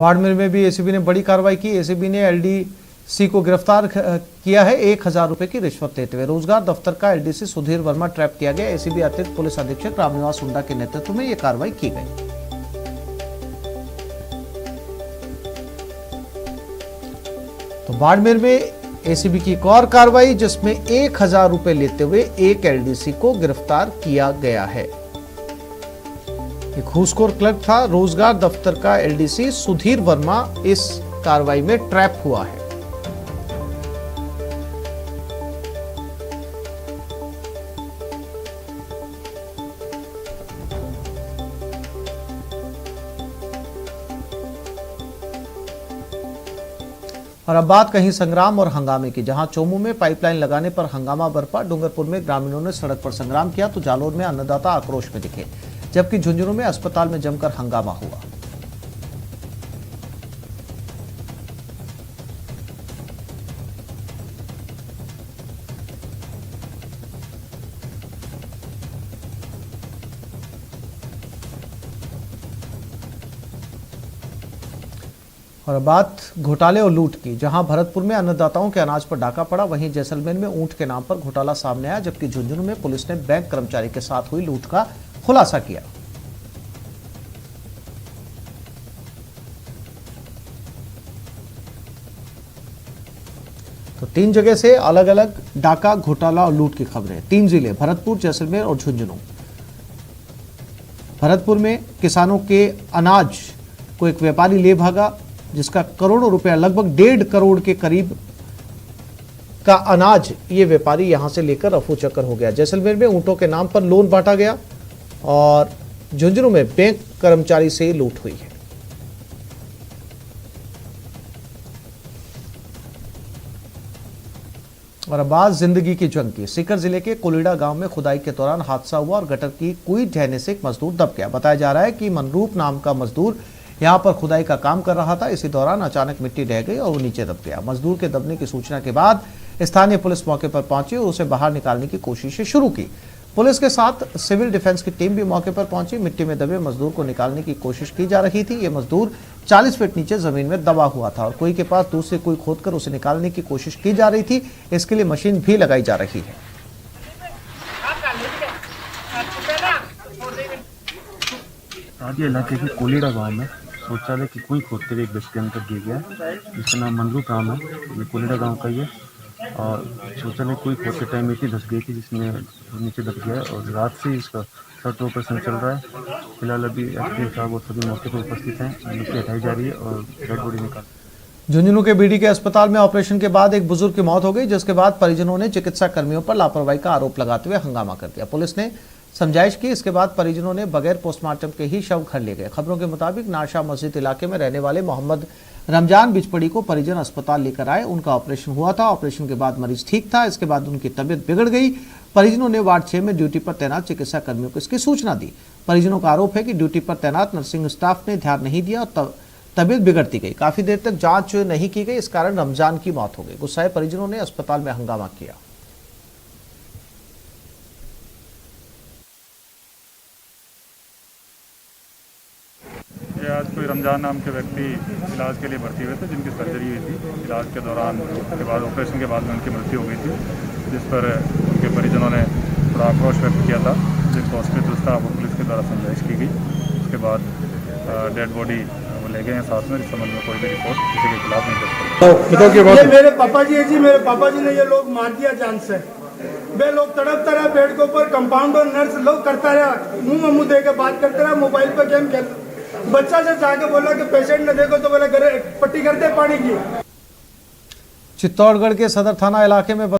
बाड़मेर में भी एसीबी ने बड़ी कार्रवाई की। एसीबी ने एलडीसी को गिरफ्तार किया है। 1000 रुपए की रिश्वत लेते हुए रोजगार दफ्तर का एलडीसी सुधीर वर्मा ट्रैप किया गया। एसीबी अतिरिक्त पुलिस अधीक्षक रामनिवास हुंडा के नेतृत्व में यह कार्रवाई की गई। तो बाड़मेर में एसीबी की एक और कार्रवाई जिसमें 1000 रुपए लेते हुए एक एलडीसी को गिरफ्तार किया गया है। एक घूसखोर क्लर्क था। रोजगार दफ्तर का एलडीसी सुधीर वर्मा इस कार्रवाई में ट्रैप हुआ है। और अब बात कहीं संग्राम और हंगामे की, जहां चोमू में पाइपलाइन लगाने पर हंगामा बरपा। डूंगरपुर में ग्रामीणों ने सड़क पर संग्राम किया तो जालोर में अन्नदाता आक्रोश में दिखे, जबकि झुंझुनू में अस्पताल में जमकर हंगामा हुआ। और बात घोटाले और लूट की, जहां भरतपुर में अन्नदाताओं के अनाज पर डाका पड़ा, वहीं जैसलमेर में ऊंट के नाम पर घोटाला सामने आया, जबकि झुंझुनू में पुलिस ने बैंक कर्मचारी के साथ हुई लूट का खुलासा किया। तो 3 जगह से अलग अलग डाका, घोटाला और लूट की खबरें। 3 जिले भरतपुर, जैसलमेर और झुंझुनू। भरतपुर में किसानों के अनाज को एक व्यापारी ले भागा, जिसका करोड़ों रुपया, लगभग 1.5 करोड़ के करीब का अनाज ये व्यापारी यहां से लेकर रफू चक्कर हो गया। जैसलमेर में ऊंटों के नाम पर लोन बांटा गया और झुंझुनू में बैंक कर्मचारी से लूट हुई है। और अब बात जिंदगी की जंग की। सीकर जिले के कोलीड़ा गांव में खुदाई के दौरान हादसा हुआ और गटर की कुई ढहने से एक मजदूर दब गया। बताया जा रहा है कि मनरूप नाम का मजदूर यहां पर खुदाई का काम कर रहा था। इसी दौरान अचानक मिट्टी ढह गई और वो नीचे दब गया। मजदूर के दबने की सूचना के बाद स्थानीय पुलिस मौके पर पहुंची और उसे बाहर निकालने की कोशिशें शुरू की। पुलिस के साथ सिविल डिफेंस की टीम भी मौके पर पहुंची। मिट्टी में दबे मजदूर को निकालने की कोशिश की जा रही थी। ये मजदूर 40 फीट नीचे जमीन में दबा हुआ था और कुई के पास दूसरी कुई खोदकर उसे निकालने की कोशिश की जा रही थी। इसके लिए मशीन भी लगाई जा रही है। आज इलाके के कोलीड़ा गांव में शौचालय की कुई खोदते हुए एक व्यक्ति अंदर गिर गया, जिसका नाम मनरूप राम है। ये कोलीड़ा गांव का ही है और शौचालय कुई खोदते टाइम मिट्टी धस गई थी, जिसमें नीचे दब गया और रात से इसका सर्च ऑपरेशन चल रहा है। फिलहाल अभी एसपी साहब और सभी मौके पर उपस्थित हैं। मिट्टी हटाई जा रही है और डेड बॉडी निकाल। झुंझुनू के बीडी के अस्पताल में ऑपरेशन के बाद एक बुजुर्ग की मौत हो गई, जिसके बाद परिजनों ने चिकित्सा कर्मियों पर लापरवाही का आरोप लगाते हुए हंगामा कर दिया। पुलिस ने समझाइश की। इसके बाद परिजनों ने बगैर पोस्टमार्टम के ही शव घर ले गए। खबरों के मुताबिक नाशा मस्जिद इलाके में रहने वाले मोहम्मद रमजान बिचपड़ी को परिजन अस्पताल लेकर आए। उनका ऑपरेशन हुआ था। ऑपरेशन के बाद मरीज ठीक था। इसके बाद उनकी तबीयत बिगड़ गई। परिजनों ने वार्ड 6 में ड्यूटी पर तैनात चिकित्सा कर्मियों को इसकी सूचना दी। परिजनों का आरोप है कि ड्यूटी पर तैनात नर्सिंग स्टाफ ने ध्यान नहीं दिया और तबीयत बिगड़ती गई। काफी देर तक जांच नहीं की गई। इस कारण रमजान की मौत हो गई। गुस्साए परिजनों ने अस्पताल में हंगामा किया। आज कोई रमजान नाम के व्यक्ति इलाज के लिए भर्ती हुए थे, जिनकी सर्जरी हुई थी। इलाज के दौरान के बाद ऑपरेशन के बाद में उनकी मृत्यु हो गई थी, जिस पर उनके परिजनों ने थोड़ा आक्रोश व्यक्त किया था, जिसको हॉस्पिटल स्टाफ और पुलिस के द्वारा समझाइश की गई। उसके बाद डेड बॉडी वो ले गए हैं साथ में। इस संबंध में कोई भी रिपोर्ट किसी के खिलाफ नहीं कर सकते। मेरे पापा जी है जी, मेरे पापा जी ने ये लोग मार दिया जान से। वे लोग तड़पता रहा बेड के ऊपर, कंपाउंडर नर्स लोग करता रहा, मुंह में मुंह दे के बात करता रहा, मोबाइल पर गेम खेल। बच्चा से जाके बोला कि पेशेंट न देखो तो बोला पट्टी करते पानी की। चित्तौड़गढ़ के सदर थाना इलाके में